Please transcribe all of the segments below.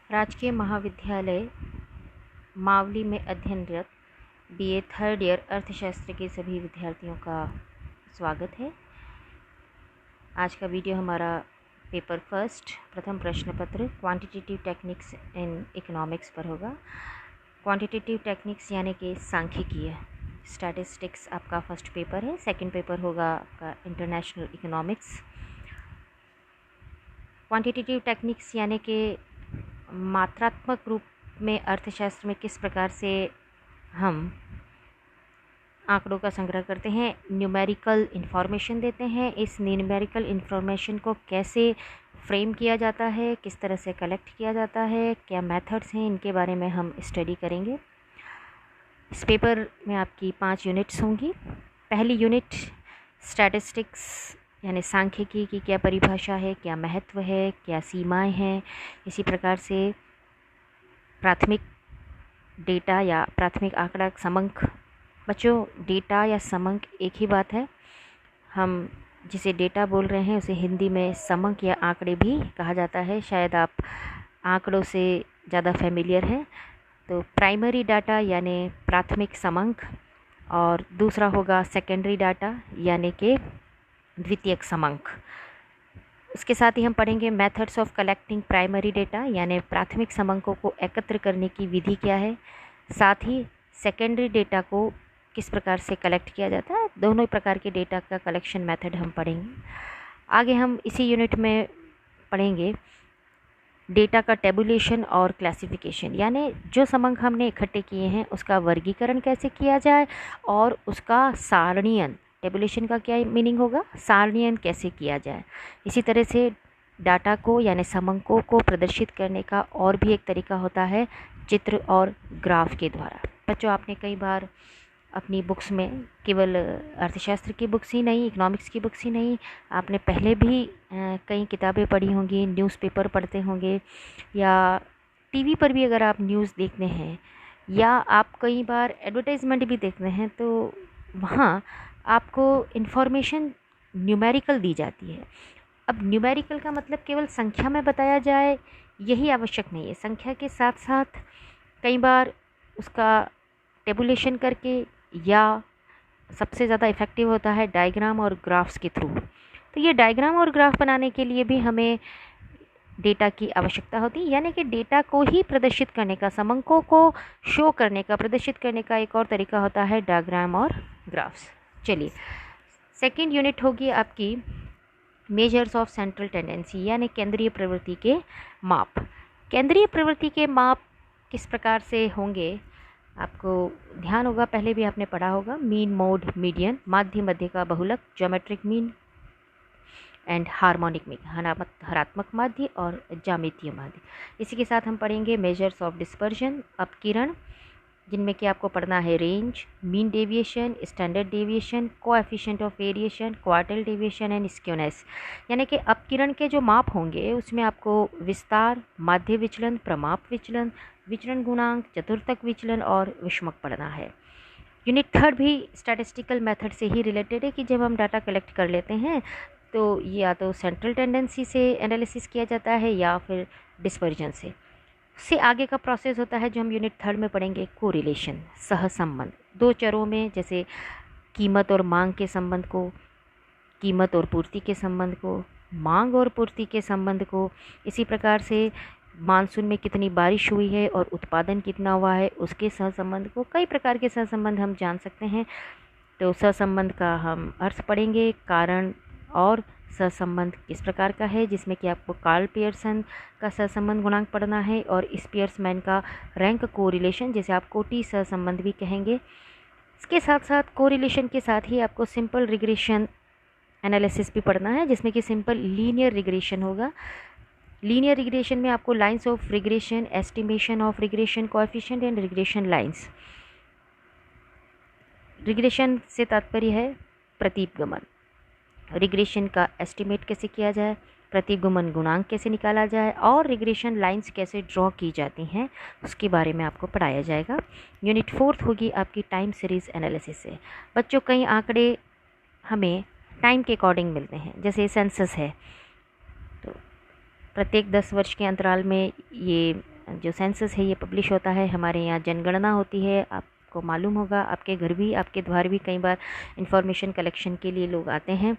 राजकीय महाविद्यालय मावली में अध्ययनरत बीए थर्ड ईयर अर्थशास्त्र के सभी विद्यार्थियों का स्वागत है। आज का वीडियो हमारा पेपर फर्स्ट प्रथम प्रश्न पत्र क्वांटिटेटिव टेक्निक्स इन इकोनॉमिक्स पर होगा। क्वांटिटेटिव टेक्निक्स यानी कि सांख्यिकीय स्टैटिस्टिक्स आपका फर्स्ट पेपर है। सेकंड पेपर होगा आपका इंटरनेशनल इकोनॉमिक्स। क्वांटिटेटिव टेक्निक्स यानी कि मात्रात्मक रूप में अर्थशास्त्र में किस प्रकार से हम आंकड़ों का संग्रह करते हैं, न्यूमेरिकल इन्फॉर्मेशन देते हैं। इस न्यूमेरिकल इन्फॉर्मेशन को कैसे फ्रेम किया जाता है, किस तरह से कलेक्ट किया जाता है, क्या मेथड्स हैं, इनके बारे में हम स्टडी करेंगे। इस पेपर में आपकी 5 यूनिट्स होंगी। पहली यूनिट स्टैटिस्टिक्स यानी सांख्यिकी की क्या परिभाषा है, क्या महत्व है, क्या सीमाएं हैं। इसी प्रकार से प्राथमिक डेटा या प्राथमिक आंकड़ा समंक। बच्चों, डेटा या समंक एक ही बात है। हम जिसे डेटा बोल रहे हैं उसे हिंदी में समंक या आंकड़े भी कहा जाता है। शायद आप आंकड़ों से ज़्यादा फेमिलियर हैं। तो प्राइमरी डाटा यानी प्राथमिक समंक और दूसरा होगा सेकेंडरी डाटा यानी कि द्वितीयक समंक। इसके साथ ही हम पढ़ेंगे methods of collecting primary data यानी प्राथमिक समंकों को एकत्र करने की विधि क्या है। साथ ही सेकेंडरी डेटा को किस प्रकार से कलेक्ट किया जाता है। दोनों प्रकार के डेटा का कलेक्शन मेथड हम पढ़ेंगे। आगे हम इसी यूनिट में पढ़ेंगे डेटा का टेबुलेशन और क्लासिफिकेशन यानी जो समंक हमने इकट्ठे किए हैं उसका वर्गीकरण कैसे किया जाए और उसका सारणीयन, टेबुलेशन का क्या मीनिंग होगा, सारणीयन कैसे किया जाए। इसी तरह से डाटा को यानी समंकों को प्रदर्शित करने का और भी एक तरीका होता है चित्र और ग्राफ के द्वारा। बच्चों, आपने कई बार अपनी बुक्स में केवल अर्थशास्त्र की बुक्स ही नहीं, इकोनॉमिक्स की बुक्स ही नहीं, आपने पहले भी कई किताबें पढ़ी होंगी, न्यूज़पेपर पढ़ते होंगे या टीवी पर भी अगर आप न्यूज़ देखते हैं या आप कई बार एडवर्टाइजमेंट भी देखते हैं तो वहाँ आपको इन्फॉर्मेशन न्यूमेरिकल दी जाती है। अब न्यूमेरिकल का मतलब केवल संख्या में बताया जाए यही आवश्यक नहीं है। संख्या के साथ साथ कई बार उसका टेबुलेशन करके या सबसे ज़्यादा इफ़ेक्टिव होता है डायग्राम और ग्राफ्स के थ्रू। तो ये डायग्राम और ग्राफ बनाने के लिए भी हमें डेटा की आवश्यकता होती है यानी कि डेटा को ही प्रदर्शित करने का, समंकों को शो करने का, प्रदर्शित करने का एक और तरीका होता है डायग्राम और ग्राफ्स। चलिए, सेकंड यूनिट होगी आपकी मेजर्स ऑफ सेंट्रल टेंडेंसी यानी केंद्रीय प्रवृत्ति के माप। केंद्रीय प्रवृत्ति के माप किस प्रकार से होंगे आपको ध्यान होगा, पहले भी आपने पढ़ा होगा। मीन, मोड, मीडियन, माध्य, मध्य का बहुलक, geometric mean and harmonic mean, हरात्मक माध्य और ज्यामितीय माध्य। इसी के साथ हम पढ़ेंगे मेजर्स ऑफ डिस्पर्जन, अपकिरण, जिनमें कि आपको पढ़ना है range, mean deviation, standard deviation, coefficient of variation, quartile deviation and skewness. यानी कि अपकिरण के जो माप होंगे उसमें आपको विस्तार, माध्य विचलन, प्रमाप विचलन, विचरण गुणांक, चतुर्थक विचलन और विषमक पढ़ना है। यूनिट थर्ड भी स्टैटिस्टिकल मेथड से ही रिलेटेड है कि जब हम डाटा कलेक्ट कर लेते हैं तो या तो सेंट्रल टेंडेंसी से एनालिसिस किया जाता है या फिर डिस्पर्जन से। उससे आगे का प्रोसेस होता है जो हम यूनिट थर्ड में पढ़ेंगे, कोरिलेशन, सहसंबंध। दो चरों में जैसे कीमत और मांग के संबंध को, कीमत और पूर्ति के संबंध को, मांग और पूर्ति के संबंध को, इसी प्रकार से मानसून में कितनी बारिश हुई है और उत्पादन कितना हुआ है उसके सहसंबंध को। कई प्रकार के सहसंबंध हम जान सकते हैं। तो सहसंबंध का हम अर्थ पढ़ेंगे, कारण और सहसंबंध किस प्रकार का है, जिसमें कि आपको कार्ल पियर्सन का सहसंबंध गुणांक पढ़ना है और स्पियर्समैन का रैंक कोरिलेशन, जिसे आप कोटि सहसंबंध भी कहेंगे। इसके साथ साथ कोरिलेशन के साथ ही आपको सिंपल रिग्रेशन एनालिसिस भी पढ़ना है, जिसमें कि सिंपल लीनियर रिग्रेशन होगा। लीनियर रिग्रेशन में आपको lines of regression, estimation of regression, coefficient and regression lines. Regression से तात्पर्य है प्रतिगमन। रिग्रेशन का एस्टिमेट कैसे किया जाए, प्रतिगमन गुणांक कैसे निकाला जाए और रिग्रेशन लाइंस कैसे ड्रॉ की जाती हैं उसके बारे में आपको पढ़ाया जाएगा। यूनिट फोर्थ होगी आपकी टाइम सीरीज़ एनालिसिस से। बच्चों, कई आंकड़े हमें टाइम के अकॉर्डिंग मिलते हैं, जैसे सेंसस है तो प्रत्येक 10 वर्ष के अंतराल में ये जो सेंसस है ये पब्लिश होता है, हमारे यहाँ जनगणना होती है। आपको मालूम होगा आपके घर भी, आपके द्वार भी कई बार इंफॉर्मेशन कलेक्शन के लिए लोग आते हैं।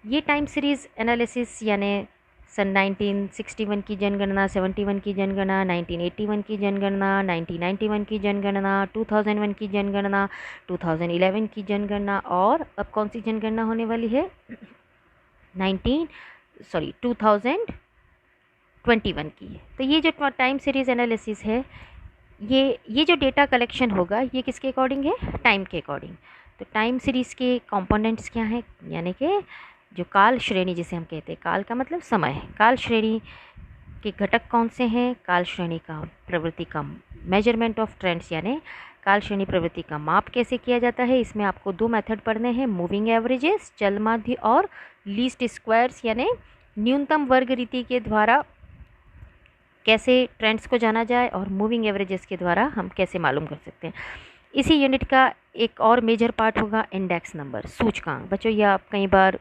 ये टाइम सीरीज़ एनालिसिस यानी सन 1961 की जनगणना, 71 की जनगणना, 1981 की जनगणना, 1991 की जनगणना, 2001 की जनगणना, 2011 की जनगणना, और अब कौन सी जनगणना होने वाली है 2021 की। तो ये जो टाइम सीरीज़ एनालिसिस है, ये जो डेटा कलेक्शन होगा ये किसके अकॉर्डिंग है, टाइम के अकॉर्डिंग। तो टाइम सीरीज़ के कंपोनेंट्स क्या हैं, यानी कि जो काल श्रेणी जिसे हम कहते हैं, काल का मतलब समय, काल श्रेणी के घटक कौन से हैं, काल श्रेणी का प्रवृत्ति का मेजरमेंट ऑफ ट्रेंड्स यानी काल श्रेणी प्रवृत्ति का माप कैसे किया जाता है। इसमें आपको 2 मेथड पढ़ने हैं, मूविंग एवरेजेस चल माध्य और लीस्ट स्क्वायर्स यानी न्यूनतम वर्ग रीति के द्वारा कैसे ट्रेंड्स को जाना जाए और मूविंग एवरेजेस के द्वारा हम कैसे मालूम कर सकते हैं। इसी यूनिट का एक और मेजर पार्ट होगा इंडेक्स नंबर, सूचकांक। बच्चों ये आप कई बार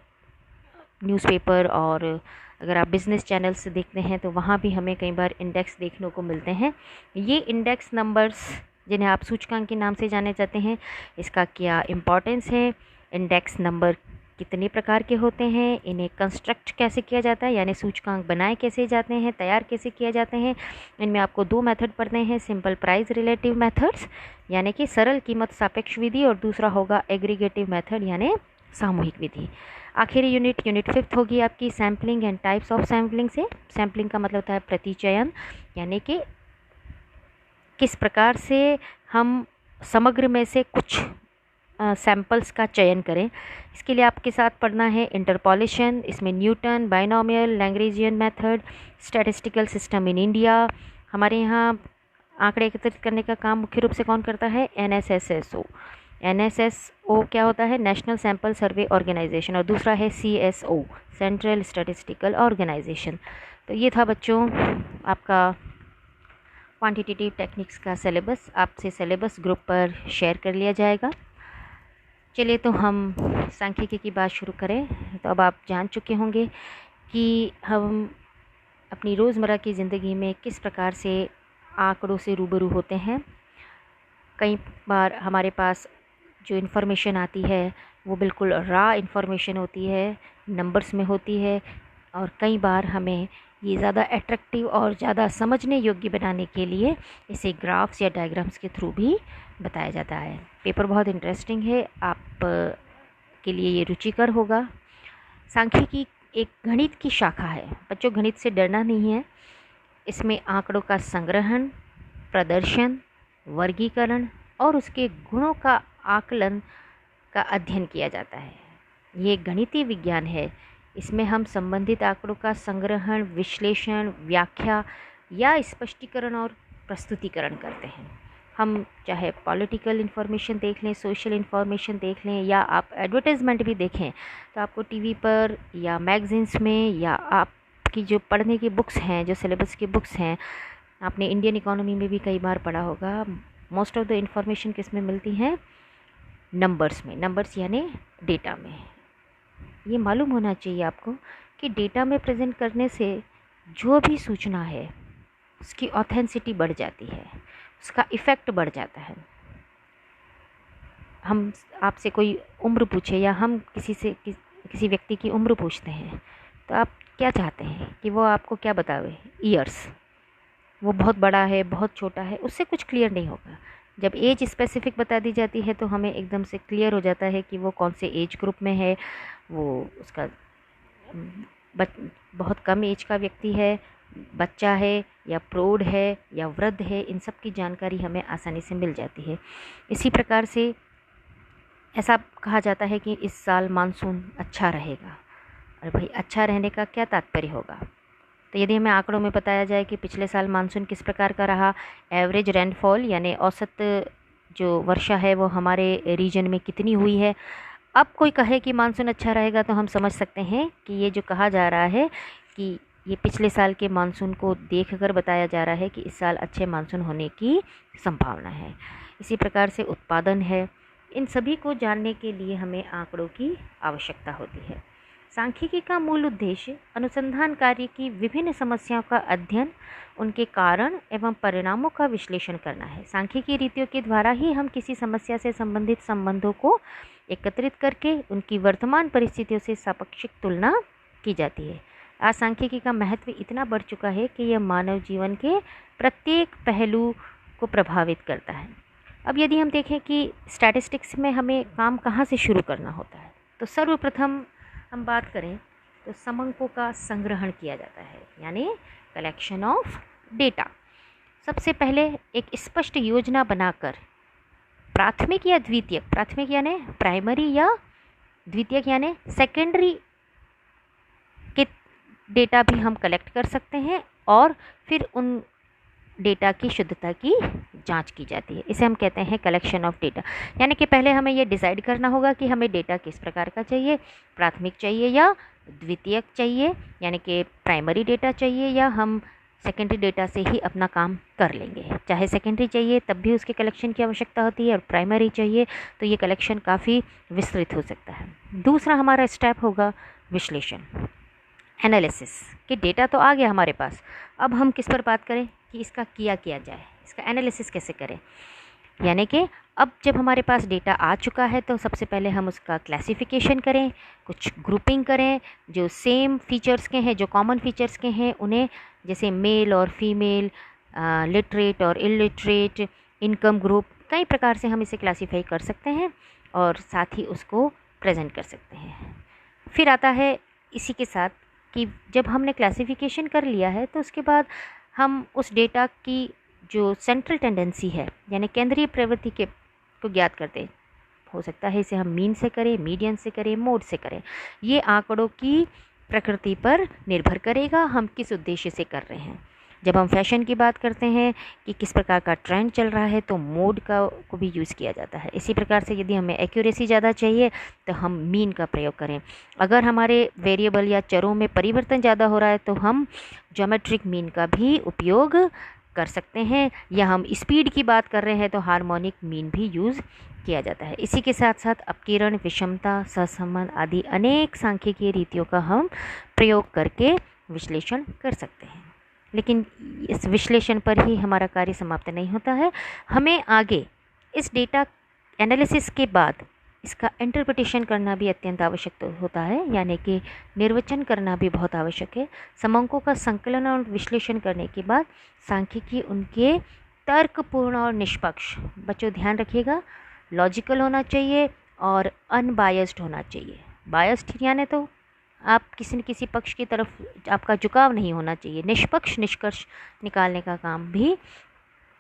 न्यूज़पेपर और अगर आप बिज़नेस चैनल से देखते हैं तो वहाँ भी हमें कई बार इंडेक्स देखने को मिलते हैं। ये इंडेक्स नंबर्स जिन्हें आप सूचकांक के नाम से जाने जाते हैं, इसका क्या इम्पोर्टेंस है, इंडेक्स नंबर कितने प्रकार के होते हैं, इन्हें कंस्ट्रक्ट कैसे किया जाता है यानी सूचकांक बनाए कैसे जाते हैं, तैयार कैसे किया जाते हैं। इनमें आपको 2 मेथड पढ़ने हैं, सिंपल प्राइस रिलेटिव मेथड्स यानी कि सरल कीमत सापेक्ष विधि, और दूसरा होगा एग्रीगेटिव मेथड यानी सामूहिक विधि। आखिरी यूनिट 5 होगी आपकी sampling and types of sampling से। सैम्पलिंग का मतलब होता है प्रतिचयन, यानी कि किस प्रकार से हम समग्र में से कुछ सैम्पल्स का चयन करें। इसके लिए आपके साथ पढ़ना है इंटरपोलेशन, इसमें Newton, binomial, Lagrangian method, statistical system in India. हमारे यहाँ आंकड़े एकत्रित करने का काम मुख्य रूप से कौन करता है, NSSO। NSSO क्या होता है, नेशनल सैम्पल सर्वे ऑर्गेनाइजेशन, और दूसरा है CSO, सेंट्रल स्टैटिस्टिकल ऑर्गेनाइजेशन। तो ये था बच्चों आपका क्वांटिटेटिव टेक्निक्स का सिलेबस। आपसे सिलेबस ग्रुप पर शेयर कर लिया जाएगा। चलिए तो हम सांख्यिकी की बात शुरू करें। तो अब आप जान चुके होंगे कि हम अपनी रोज़मर्रा की ज़िंदगी में किस प्रकार से आंकड़ों से रूबरू होते हैं। कई बार हमारे पास जो इन्फॉर्मेशन आती है वो बिल्कुल रॉ इन्फॉर्मेशन होती है, नंबर्स में होती है, और कई बार हमें ये ज़्यादा अट्रैक्टिव और ज़्यादा समझने योग्य बनाने के लिए इसे ग्राफ्स या डायग्राम्स के थ्रू भी बताया जाता है। पेपर बहुत इंटरेस्टिंग है, आप के लिए ये रुचिकर होगा। सांख्यिकी एक गणित की शाखा है बच्चों, गणित से डरना नहीं है। इसमें आंकड़ों का संग्रहण, प्रदर्शन, वर्गीकरण और उसके गुणों का आकलन का अध्ययन किया जाता है। ये गणितीय विज्ञान है। इसमें हम संबंधित आंकड़ों का संग्रहण, विश्लेषण, व्याख्या या स्पष्टीकरण और प्रस्तुतिकरण करते हैं। हम चाहे पॉलिटिकल इन्फॉर्मेशन देख लें, सोशल इन्फॉर्मेशन देख लें, या आप एडवर्टाइजमेंट भी देखें तो आपको टीवी पर या मैगजीन्स में, या आपकी जो पढ़ने की बुक्स हैं, जो सिलेबस की बुक्स हैं, आपने इंडियन इकोनॉमी में भी कई बार पढ़ा होगा, मोस्ट ऑफ द इन्फॉर्मेशन किस में मिलती हैं, नंबर्स में। नंबर्स यानी डेटा में। ये मालूम होना चाहिए आपको कि डेटा में प्रेजेंट करने से जो भी सूचना है उसकी ऑथेंसिटी बढ़ जाती है, उसका इफ़ेक्ट बढ़ जाता है। हम आपसे कोई उम्र पूछे या हम किसी व्यक्ति की उम्र पूछते हैं तो आप क्या चाहते हैं कि वो आपको क्या बतावे, ईयर्स, वो बहुत बड़ा है, बहुत छोटा है, उससे कुछ क्लियर नहीं होगा। जब एज स्पेसिफिक बता दी जाती है तो हमें एकदम से क्लियर हो जाता है कि वो कौन से एज ग्रुप में है, वो उसका बहुत कम एज का व्यक्ति है, बच्चा है या प्रौढ़ है या वृद्ध है, इन सब की जानकारी हमें आसानी से मिल जाती है। इसी प्रकार से ऐसा कहा जाता है कि इस साल मानसून अच्छा रहेगा। और भाई अच्छा रहने का क्या तात्पर्य होगा? तो यदि हमें आंकड़ों में बताया जाए कि पिछले साल मानसून किस प्रकार का रहा, एवरेज रेनफॉल यानी औसत जो वर्षा है वो हमारे रीजन में कितनी हुई है, अब कोई कहे कि मानसून अच्छा रहेगा तो हम समझ सकते हैं कि ये जो कहा जा रहा है कि ये पिछले साल के मानसून को देखकर बताया जा रहा है कि इस साल अच्छे मानसून होने की संभावना है। इसी प्रकार से उत्पादन है, इन सभी को जानने के लिए हमें आंकड़ों की आवश्यकता होती है। सांख्यिकी का मूल उद्देश्य अनुसंधान कार्य की विभिन्न समस्याओं का अध्ययन, उनके कारण एवं परिणामों का विश्लेषण करना है। सांख्यिकी रीतियों के द्वारा ही हम किसी समस्या से संबंधित संबंधों को एकत्रित करके उनकी वर्तमान परिस्थितियों से सापेक्षिक तुलना की जाती है। आज सांख्यिकी का महत्व इतना बढ़ चुका है कि यह मानव जीवन के प्रत्येक पहलू को प्रभावित करता है। अब यदि हम देखें कि स्टैटिस्टिक्स में हमें काम कहाँ से शुरू करना होता है, तो सर्वप्रथम हम बात करें तो समंकों का संग्रहण किया जाता है, यानी कलेक्शन ऑफ डेटा। सबसे पहले एक स्पष्ट योजना बनाकर प्राथमिक या द्वितीयक, प्राथमिक यानी प्राइमरी या द्वितीयक यानी सेकेंडरी के डेटा भी हम कलेक्ट कर सकते हैं और फिर उन डेटा की शुद्धता की जांच की जाती है। इसे हम कहते हैं कलेक्शन ऑफ डेटा। यानी कि पहले हमें ये डिसाइड करना होगा कि हमें डेटा किस प्रकार का चाहिए, प्राथमिक चाहिए या द्वितीयक चाहिए, यानी कि प्राइमरी डेटा चाहिए या हम सेकेंडरी डेटा से ही अपना काम कर लेंगे। चाहे सेकेंडरी चाहिए तब भी उसके कलेक्शन की आवश्यकता होती है और प्राइमरी चाहिए तो ये कलेक्शन काफ़ी विस्तृत हो सकता है। दूसरा हमारा स्टेप होगा विश्लेषण, एनालिसिस। कि डेटा तो आ गया हमारे पास, अब हम किस पर बात करें कि इसका किया जाए, इसका एनालिसिस कैसे करें। यानी कि अब जब हमारे पास डेटा आ चुका है तो सबसे पहले हम उसका क्लासिफिकेशन करें, कुछ ग्रुपिंग करें जो सेम फीचर्स के हैं, जो कॉमन फीचर्स के हैं उन्हें, जैसे मेल और फीमेल, लिटरेट और इलिटरेट, इनकम ग्रुप, कई प्रकार से हम इसे क्लासीफाई कर सकते हैं और साथ ही उसको प्रेजेंट कर सकते हैं। फिर आता है इसी के साथ कि जब हमने क्लासिफिकेशन कर लिया है तो उसके बाद हम उस डेटा की जो सेंट्रल टेंडेंसी है यानी केंद्रीय प्रवृत्ति के को ज्ञात करते हैं। हो सकता है इसे हम मीन से करें, मीडियन से करें, मोड से करें। ये आंकड़ों की प्रकृति पर निर्भर करेगा हम किस उद्देश्य से कर रहे हैं। जब हम फैशन की बात करते हैं कि किस प्रकार का ट्रेंड चल रहा है तो मोड को भी यूज़ किया जाता है। इसी प्रकार से यदि हमें एक्यूरेसी ज़्यादा चाहिए तो हम मीन का प्रयोग करें। अगर हमारे वेरिएबल या चरों में परिवर्तन ज़्यादा हो रहा है तो हम ज्योमेट्रिक मीन का भी उपयोग कर सकते हैं, या हम स्पीड की बात कर रहे हैं तो हार्मोनिक मीन भी यूज़ किया जाता है। इसी के साथ साथ अपकीर्ण, विषमता, सहसंबंध आदि अनेक सांख्यिकीय रीतियों का हम प्रयोग करके विश्लेषण कर सकते हैं। लेकिन इस विश्लेषण पर ही हमारा कार्य समाप्त नहीं होता है। हमें आगे इस डेटा एनालिसिस के बाद इसका इंटरप्रिटेशन करना भी अत्यंत आवश्यक होता है, यानी कि निर्वचन करना भी बहुत आवश्यक है। समंकों का संकलन और विश्लेषण करने के बाद सांख्यिकी उनके तर्कपूर्ण और निष्पक्ष, बच्चों ध्यान रखिएगा, लॉजिकल होना चाहिए और अनबायस्ड होना चाहिए। बायस्ड यानी तो आप किसी न किसी पक्ष की तरफ आपका झुकाव नहीं होना चाहिए। निष्पक्ष निष्कर्ष निकालने का काम भी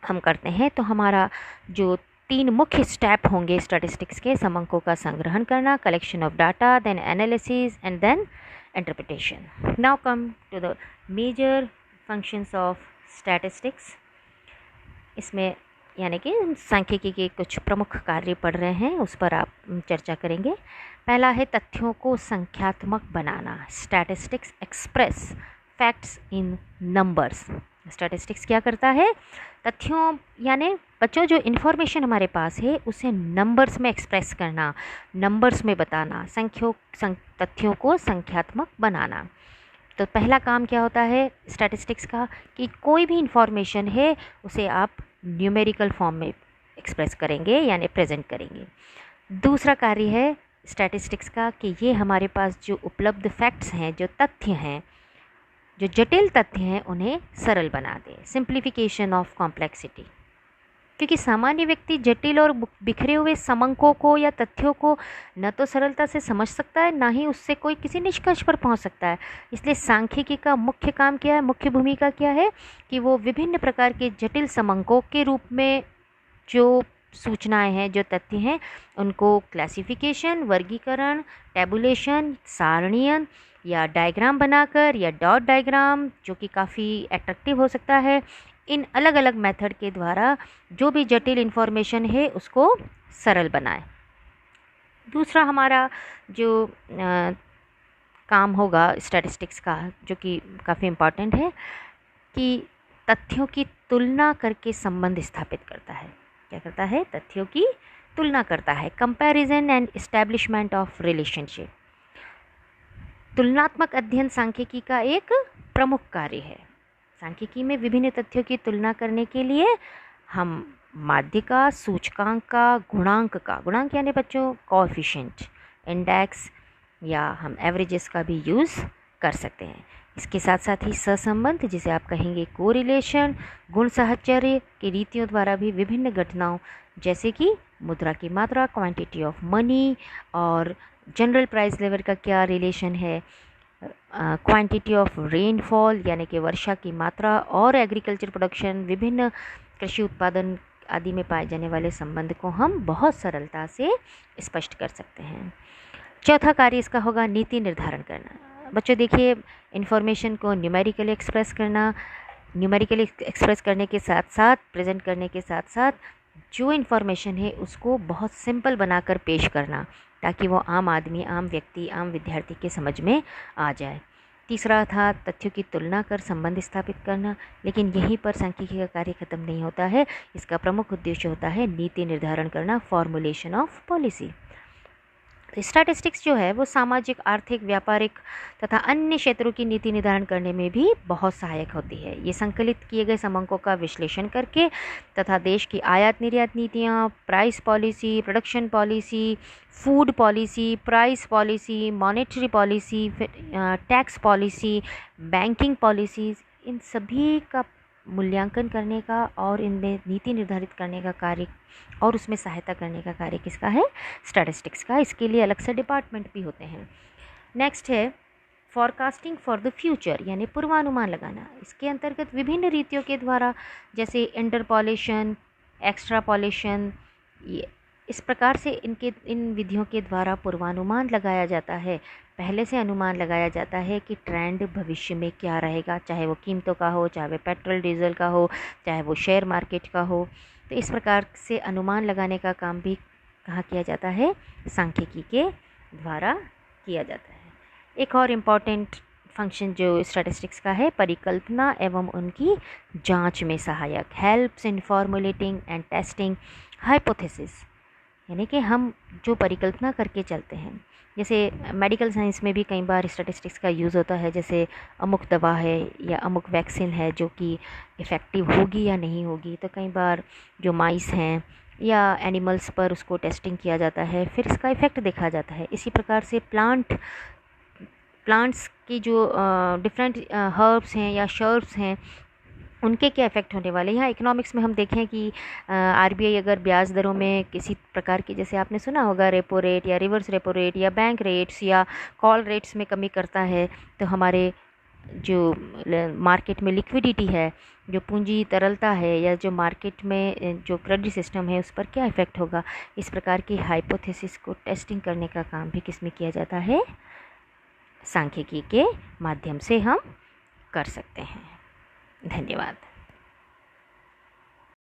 हम करते हैं। तो हमारा जो 3 मुख्य स्टेप होंगे स्टैटिस्टिक्स के, समंकों का संग्रहण करना, collection of data, then analysis and then interpretation. Now come to the major functions of statistics. इसमें यानी कि सांख्यिकी के कुछ प्रमुख कार्य पढ़ रहे हैं, उस पर आप चर्चा करेंगे। पहला है तथ्यों को संख्यात्मक बनाना। Statistics express facts in numbers. Statistics क्या करता है? तथ्यों यानी बच्चों जो इन्फॉर्मेशन हमारे पास है उसे नंबर्स में एक्सप्रेस करना, नंबर्स में बताना, तथ्यों को संख्यात्मक बनाना। तो पहला काम क्या होता है स्टैटिस्टिक्स का कि कोई भी इन्फॉर्मेशन है उसे आप न्यूमेरिकल फॉर्म में एक्सप्रेस करेंगे यानी प्रेजेंट करेंगे। दूसरा कार्य है स्टैटिस्टिक्स का कि ये हमारे पास जो उपलब्ध फैक्ट्स हैं, जो तथ्य हैं, जो जटिल तथ्य हैं, उन्हें सरल बना दे। Simplification of complexity. क्योंकि सामान्य व्यक्ति जटिल और बिखरे हुए समंकों को या तथ्यों को न तो सरलता से समझ सकता है, ना ही उससे कोई किसी निष्कर्ष पर पहुंच सकता है। इसलिए सांख्यिकी का मुख्य काम क्या है, मुख्य भूमिका क्या है कि वो विभिन्न प्रकार के जटिल समंकों के रूप में जो सूचनाएं हैं, जो तथ्य हैं, उनको क्लासिफिकेशन, वर्गीकरण, टैबुलेशन, सारणीयन या डायग्राम बनाकर या डॉट डायग्राम, जो कि काफ़ी एट्रैक्टिव हो सकता है, इन अलग अलग मेथड के द्वारा जो भी जटिल इन्फॉर्मेशन है उसको सरल बनाए। दूसरा हमारा जो काम होगा स्टैटिस्टिक्स का, जो कि काफ़ी इम्पॉर्टेंट है, कि तथ्यों की तुलना करके संबंध स्थापित करता है। क्या करता है? तथ्यों की तुलना करता है। Comparison and establishment of relationship. तुलनात्मक अध्ययन सांख्यिकी का एक प्रमुख कार्य है। सांख्यिकी में विभिन्न तथ्यों की तुलना करने के लिए हम माध्य का, सूचकांक का, गुणांक यानी बच्चों कोएफिशिएंट, इंडेक्स या हम एवरेजेस का भी यूज़ कर सकते हैं। इसके साथ साथ ही सहसंबंध, जिसे आप कहेंगे कोरिलेशन, गुण साहचर्य की रीतियों द्वारा भी विभिन्न घटनाओं जैसे कि मुद्रा की मात्रा, क्वांटिटी ऑफ मनी और जनरल प्राइस लेवल का क्या रिलेशन है, क्वांटिटी ऑफ रेनफॉल यानी कि वर्षा की मात्रा और एग्रीकल्चर प्रोडक्शन, विभिन्न कृषि उत्पादन आदि में पाए जाने वाले संबंध को हम बहुत सरलता से स्पष्ट कर सकते हैं। चौथा कार्य इसका होगा नीति निर्धारण करना। बच्चों देखिए, इन्फॉर्मेशन को न्यूमेरिकली एक्सप्रेस करने के साथ साथ, प्रेजेंट करने के साथ साथ जो इन्फॉर्मेशन है उसको बहुत सिंपल बनाकर पेश करना, ताकि वो आम आदमी, आम व्यक्ति, आम विद्यार्थी के समझ में आ जाए। तीसरा था तथ्यों की तुलना कर संबंध स्थापित करना। लेकिन यहीं पर सांख्यिकी का कार्य खत्म नहीं होता है। इसका प्रमुख उद्देश्य होता है नीति निर्धारण करना, फॉर्मुलेशन ऑफ पॉलिसी। तो स्टैटिस्टिक्स जो है वो सामाजिक, आर्थिक, व्यापारिक तथा अन्य क्षेत्रों की नीति निर्धारण करने में भी बहुत सहायक होती है। ये संकलित किए गए समंकों का विश्लेषण करके तथा देश की आयात निर्यात नीतियाँ, price policy, production policy, food policy, price policy, monetary policy, tax policy, banking policies, इन सभी का मूल्यांकन करने का और इनमें नीति निर्धारित करने का कार्य और उसमें सहायता करने का कार्य किसका है? स्टैटिस्टिक्स का। इसके लिए अलग से डिपार्टमेंट भी होते हैं। नेक्स्ट है फॉरकास्टिंग फॉर द फ्यूचर, यानी पूर्वानुमान लगाना। इसके अंतर्गत विभिन्न रीतियों के द्वारा, जैसे इंटरपोलेशन, एक्स्ट्रापोलेशन, इस प्रकार से इन विधियों के द्वारा पूर्वानुमान लगाया जाता है। पहले से अनुमान लगाया जाता है कि ट्रेंड भविष्य में क्या रहेगा, चाहे वो कीमतों का हो, चाहे वो पेट्रोल डीजल का हो, चाहे वो शेयर मार्केट का हो। तो इस प्रकार से अनुमान लगाने का काम भी कहाँ किया जाता है? सांख्यिकी के द्वारा किया जाता है। एक और इम्पॉर्टेंट फंक्शन जो स्टैटिस्टिक्स का है, परिकल्पना एवं उनकी जांच में सहायक, helps in formulating and testing hypothesis, यानी कि हम जो परिकल्पना करके चलते हैं। जैसे मेडिकल साइंस में भी कई बार स्टैटिस्टिक्स का यूज़ होता है। जैसे अमुक दवा है या अमुक वैक्सीन है जो कि इफ़ेक्टिव होगी या नहीं होगी, तो कई बार जो माइस हैं या एनिमल्स पर उसको टेस्टिंग किया जाता है, फिर इसका इफ़ेक्ट देखा जाता है। इसी प्रकार से प्लांट्स की जो डिफरेंट हर्ब्स हैं या शर्ब्स हैं, उनके क्या इफ़ेक्ट होने वाले हैं। यहाँ इकोनॉमिक्स में हम देखें कि आरबीआई अगर ब्याज दरों में किसी प्रकार की, जैसे आपने सुना होगा, रेपो रेट या रिवर्स रेपो रेट या बैंक रेट्स या कॉल रेट्स में कमी करता है, तो हमारे जो मार्केट में लिक्विडिटी है, जो पूंजी तरलता है, या जो मार्केट में जो क्रेडिट सिस्टम है, उस पर क्या इफ़ेक्ट होगा। इस प्रकार की हाइपोथेसिस को टेस्टिंग करने का काम भी किस में किया जाता है? सांख्यिकी के माध्यम से हम कर सकते हैं। धन्यवाद।